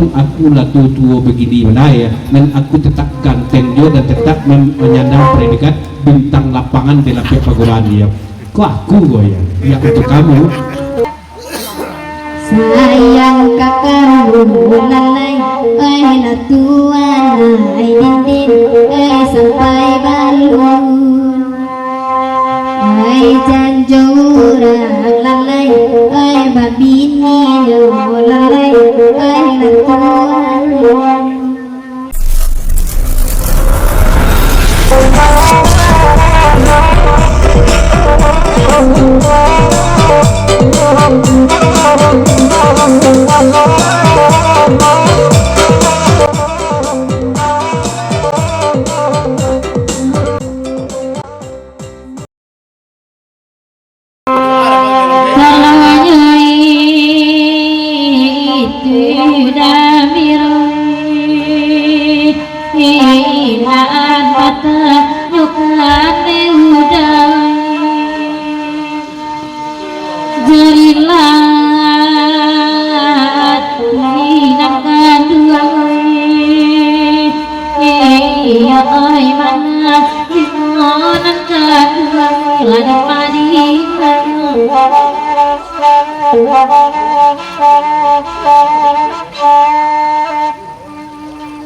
walaupun aku lah tua begini mana ya, dan aku tetap ganteng juga dan tetap menyandang predikat bintang lapangan di lapis perguruan dia. Kok aku gue ya untuk kamu. Sayang kakakmu lalai, na tuan dindin, sampai balun. Janjurang lalai, babini lalai, na tuan.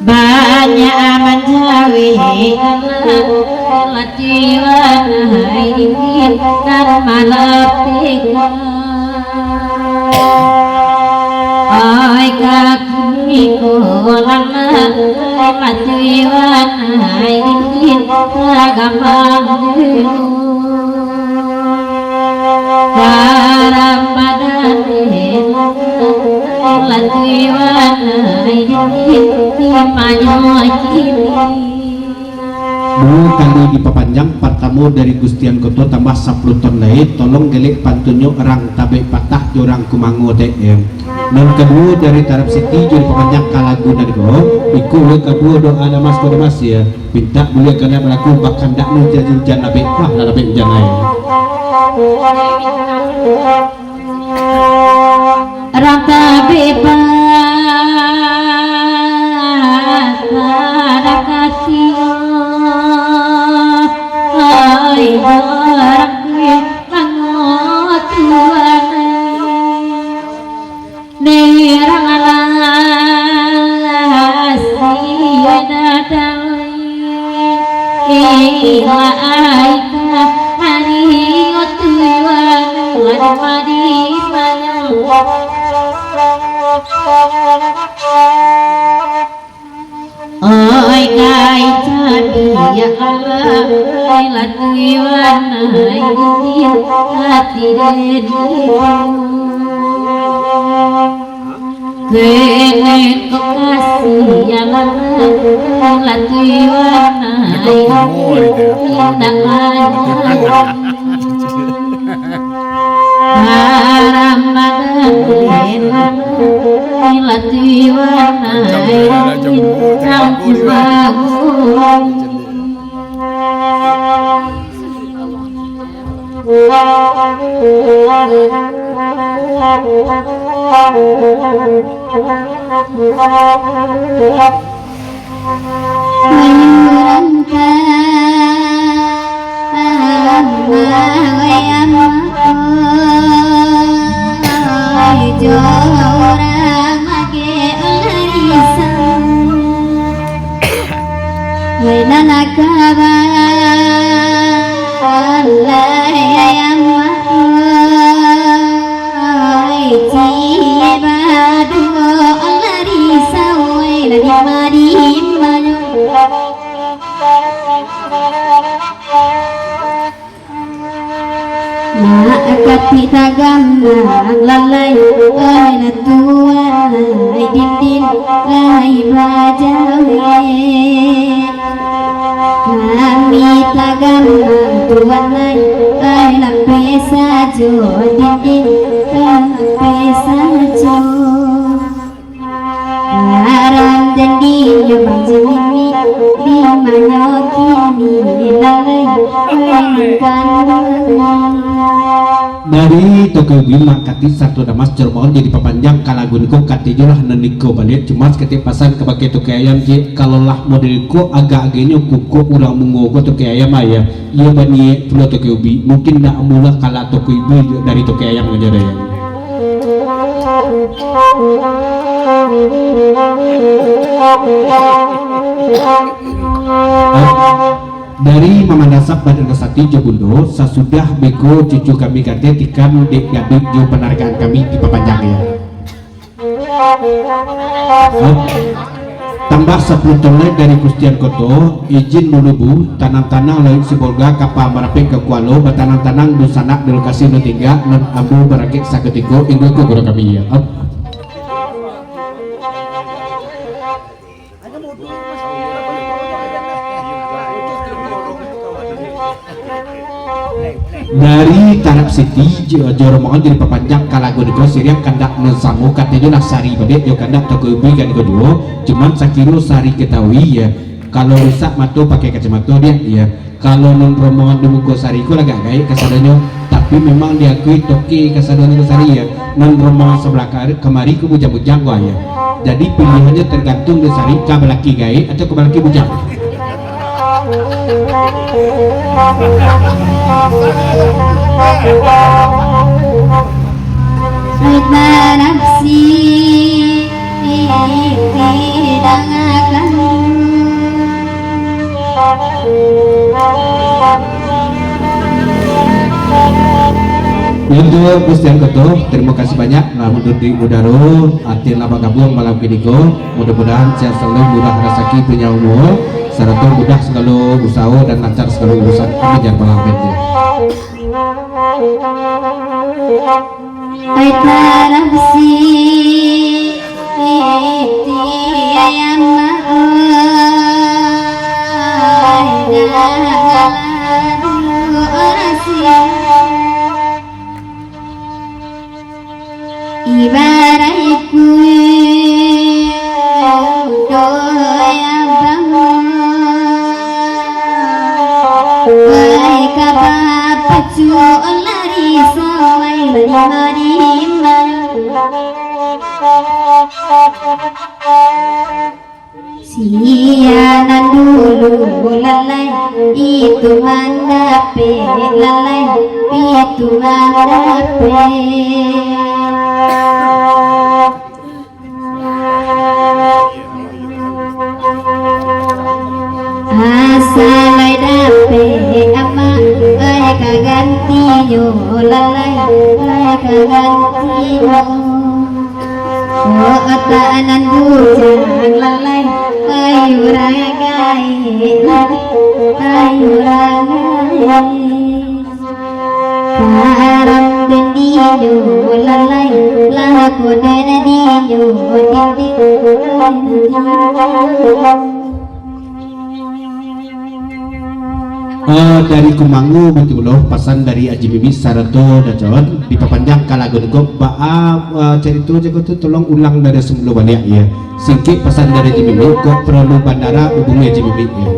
Banyak aman jawi latihan ingin dan malapika ai kaki lama latihan ingin gampang garam badan latihan ingin kali dipapanjang patamu dari Gustian Koto tambah 10 ton lain tolong gelik pantunyo orang tabe patah jorang kumangu TM dan kedua dari taraf siti jadi papanjang kalagu dari go iku kedua doa ada mas kode mas ya minta boleh kena melaku bahkan dak menjadi hujan nabe wah nabe hujan lain orang tabe oi kai cabi ya Allah latihan hati kene kasih ya Allah latihan kita gambang lalai na tuan dindin rai bajawe kami tagambang tuan lai lampe sajo dindin lampe sajo haram janji yang jimi di mana kini lalai kan dari Tokyo Bima kati satu damas cermon jadi papanjang kalagun ko kati julah neniko balik cuma ketipasan kebake Tokyo ayam je kalau lah modelku agak-agaknya kuku urang mengogo Tokyo ayam ayah iya bani pulau Tokyo Bi mungkin nak mula kala Tokyo Bi dari Tokyo ayam aja ya. Dari Mamandasap Badan Kesati Jobundo sesudah beko cucu kami kate tikam dek gadik jo penarikan kami di papanjang ya. Tambah 10 tonel dari Kustian Koto izin menubu tanang-tanang lain sibolga kapal merapi ke Kualo batanang-tanang dusanak di lokasi no 3 non abu berakik saketiko inggo ko guru kami ya. Dari Tarap City Joromongan jadi papanjang kalago diko siriang kandak nesamu katanya lah sari badek yo kandak toko ubi kan dua cuman sakilo sari ketahui ya kalau rusak matu pakai kacamata dia ya kalau non rombongan di muka sari ku agak gaya kasadanyo tapi memang diakui toki kasadanyo sari ya non rombongan sebelah kemari ku bujang-bujang gua ya jadi pilihannya tergantung dari sari kabalaki gaya atau kabalaki bujang. Nafsi tidak akan untuk Kustian Koto, terima kasih banyak nah menurut di Udaro arti laba gabung malam kiniko mudah-mudahan sehat selalu murah rezeki punya umur serta mudah segala usaha dan lancar segala urusan kami jangan malam ini. Nafsi ibaratku doya bangun baik apa cuci lari samai lari sianan dulu lalai itu mandape lalai itu mandape asalai dape ama ay kagantiyo lalai ay kagantiyo oh atanan bujang lalai ay uragai ay uragai karam dendiyo lalai laku dendiyo dari Kumangu betul pasan dari Aji Bibi Sarato Dacon di papanjang kalagon kok cerita jago tuh tolong ulang dari sebelum balik ya singkit pesan dari Aji Bibi kok perlu bandara hubungi Aji Bibi ya.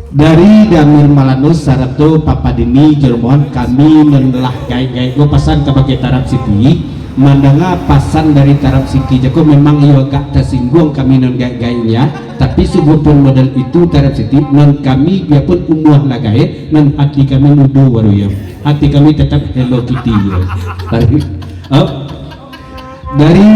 Dari Damir Malanus Sarato Papadini Jerman kami menelah gai-gai go pasan ke bagai Tarap City mandanga pasan dari Tarap City jago memang ia agak tersinggung kami non gai-gainya tapi sebetulnya model itu Tarap City non kami biarpun umuah lagai non hati kami nuduh baru ya hati kami tetap Hello Kitty ya. Dari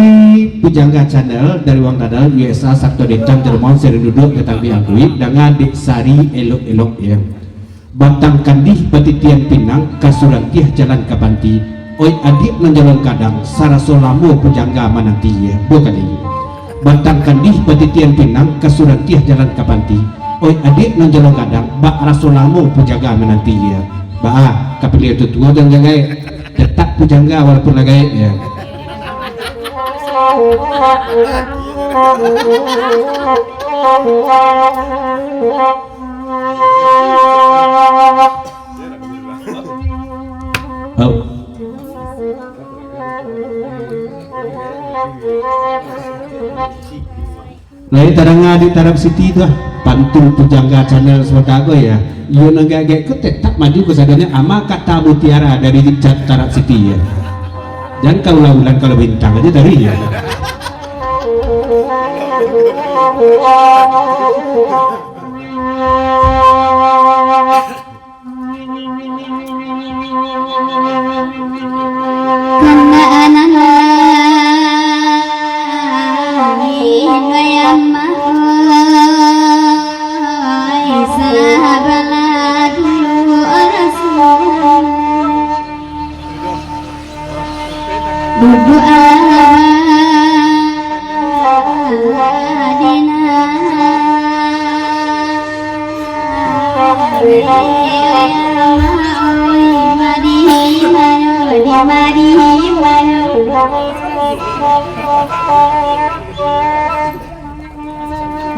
Pujangga Channel dari Wang Dadal USA Sabtu Detan Jerman seri duduk tetapi akui dengan dik sari elok-elok ya Batang Kandih Batitian Pinang Kasurantiah Jalan Kabanti oi adik menjalan kadang Sarasolamo Pujangga Mananti ya bukan ini Batang Kandih Batitian Pinang Kasurantiah Jalan Kabanti oi adik menjalan kadang Bak Rasolamo Pujangga Mananti ya Ba kapilih itu tua dan jagai tetap Pujangga walaupun lagai ya Oh. Lain tarang di tarap Siti itu pantun pujangga channel Swatago ya. Yo nanggage ke tetap maju ke sadanya ama kata mutiara dari tarap Siti ya. Dan kalau ulang kalau bintang aja dari ya.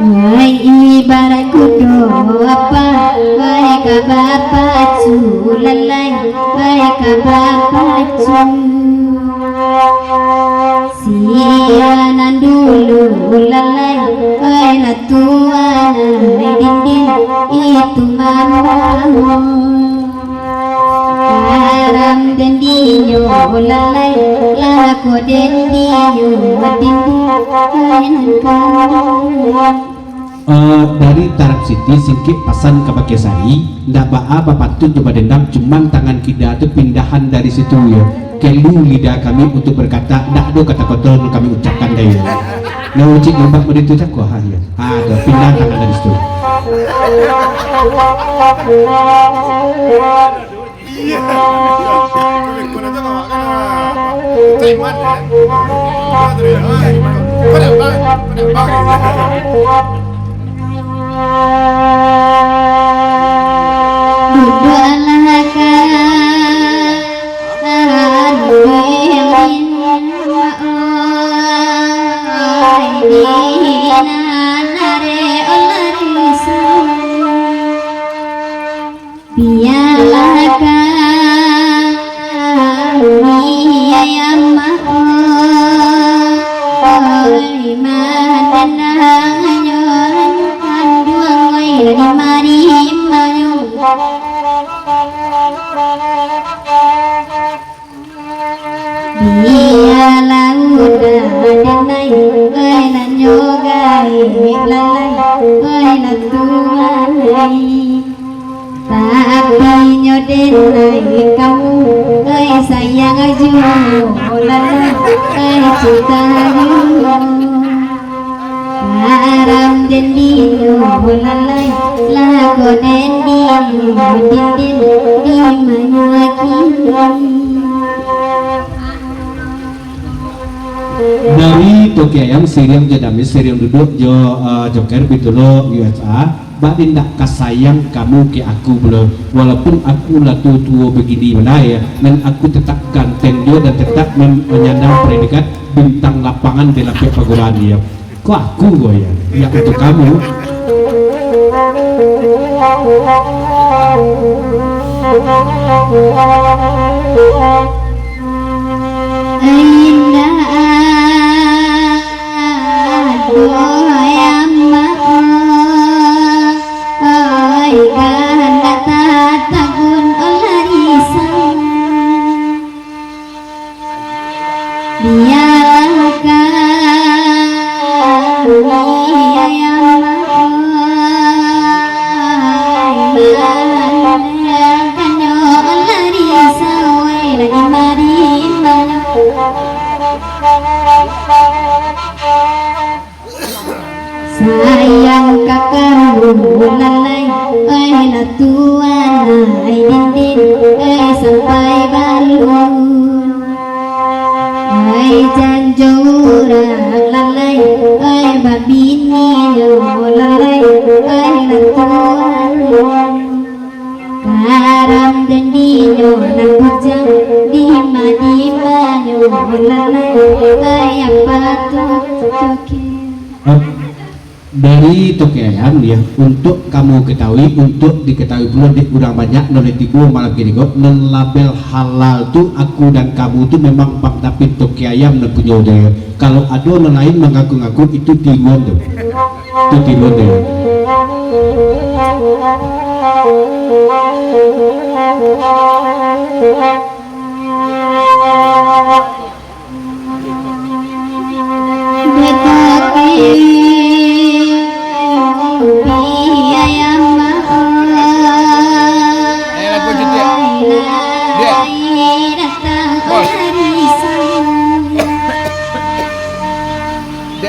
Wahai ibarat kudo apa, wahai bapak culalai, wahai bapak sianan dulu lalai, wahai latuan dinding itu mama. Karam dan dinyo lalai, laku dan dinyo dinding dari tarap Siti singkip pasan ke Pakesari ndak baa bapatun coba dendam cuman tangan kita itu pindahan dari situ ya kelu lidah kami untuk berkata ndak ada kata kotor kami ucapkan daya nah ucik lompat begitu cak wah ya ada pindah tangan dari situ. Tapi nyodenai kamu sayang jualan cinta haram dendino lalai lago dendino dindin dari Tokyo yang seriam jadamis seriam duduk jo joker pitulo USA batin tak kasayang kamu ke aku belum walaupun aku lah tua begini mana ya dan aku tetap ganteng dia dan tetap menyandang predikat bintang lapangan di lapik perguruan dia kok aku gue ya yang untuk kamu sayang kakakmu lalai latuan dindin sampai balun janjurang lalai babini lalai latuan karam dan dinyo nang bujang dima lalai apa tuh dari toke ayam ya, untuk kamu ketahui, untuk diketahui pula di kurang banyak noletiku malam gini kok non label halal tuh aku dan kamu tuh memang pak, tapi toke ayam dan punya udah. Kalau ada orang lain mengaku-ngaku itu tiruan tuh, itu tiruan tuh.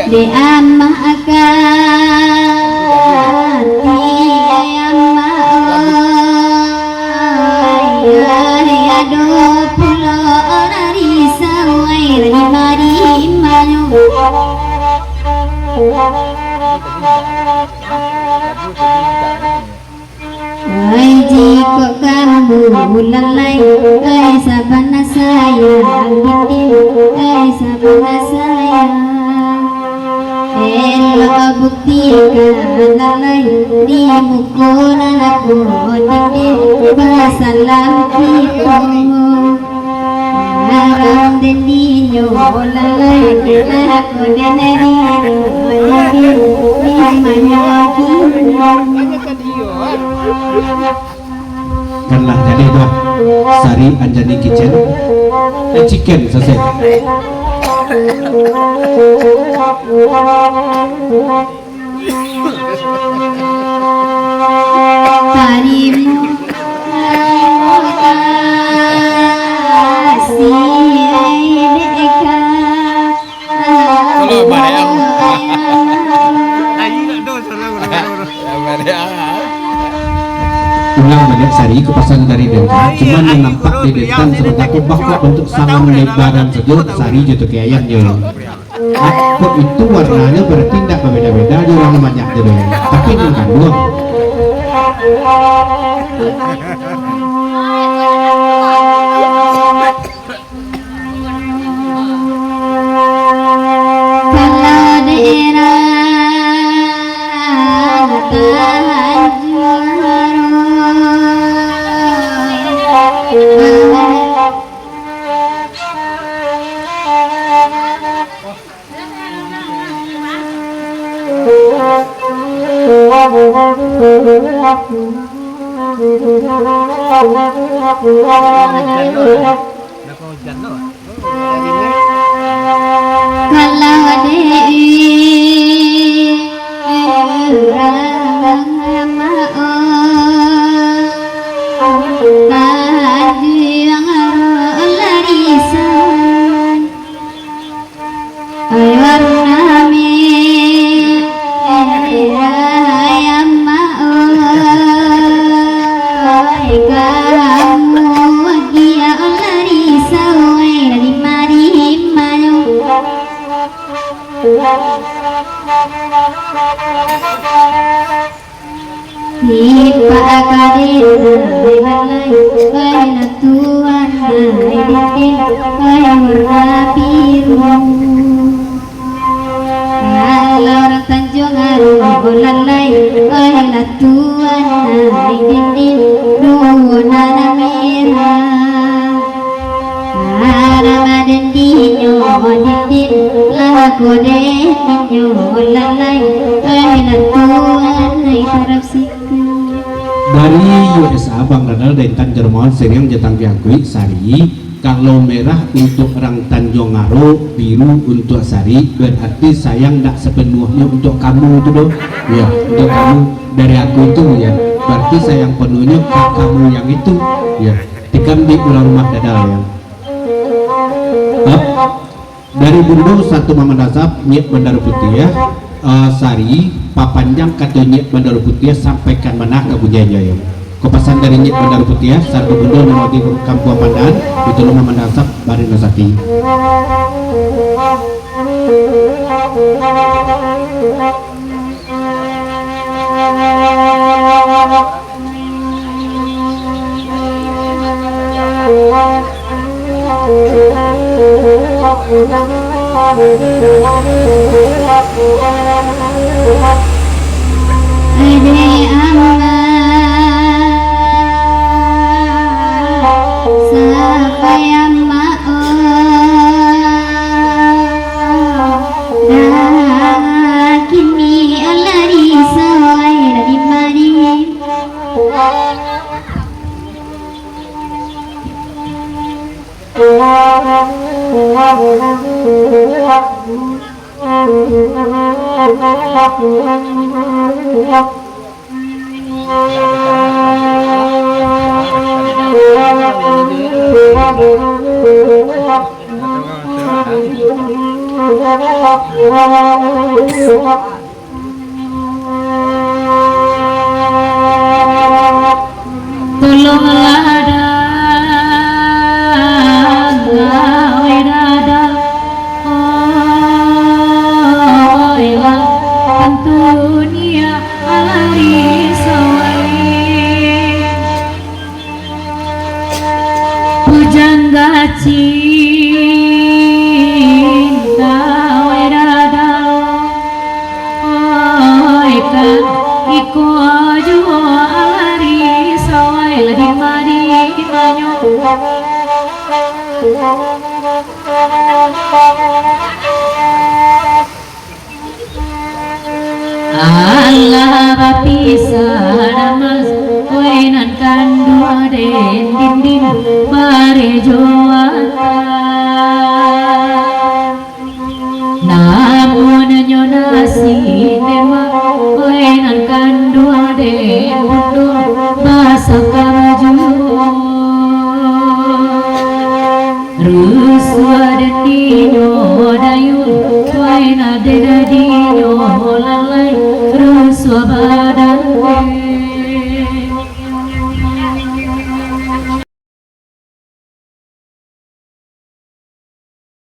Di amma akan amma ya do pulo orari sawai mari imanu Hai jika kamu lalai sabana sayang sabana sayang buktikan lalai di mukonan aku basalam kita haram dan dinyo lalai aku denari Kanlah jadi doh Sari Anjani Kitchen chicken selesai. Tarimu ulang banyak Sari ke pasang dari Dentan, cuman yang nampak di Dentan seperti aku bahwa untuk sama lebaran saja Sari jatuh ke ayamnya. Kok itu warnanya berarti tidak berbeda-beda, ada orang banyak dulu, tapi itu kan doang. kalau daerah dari USA Bang Radal Dentan Jerman sering jetang diakui Sari. Kalau merah untuk orang Tanjung Aro, biru untuk Sari, berarti sayang tidak sepenuhnya untuk kamu itu doh. Ya, untuk kamu dari aku itu ya. Berarti sayang penuhnya ke kamu yang itu ya. Tikam di pulau rumah dadal ya. Dari Bundu satu Mama Dasap Nyek Bandar Putih ya. Sari papanjang katanya Bandar Putih sampaikan mana ke bujanya ya. Kepasan dari Nyek Bandar Putih ya, satu Bundu nomor di Kampung Pandan itu Mama Mandasap Bari Nasati. Tolonglah dan gawe dadal oilah tentunya alari sawai pujangga cinta wae dadal oi kan iko juo alari sawai lagi mari manyo Allah bapisah mas koenan kandua den dindin bare joata namun nyona sinema koenan kandua den bundu basa kamaju ruswa den dino dayun koenan den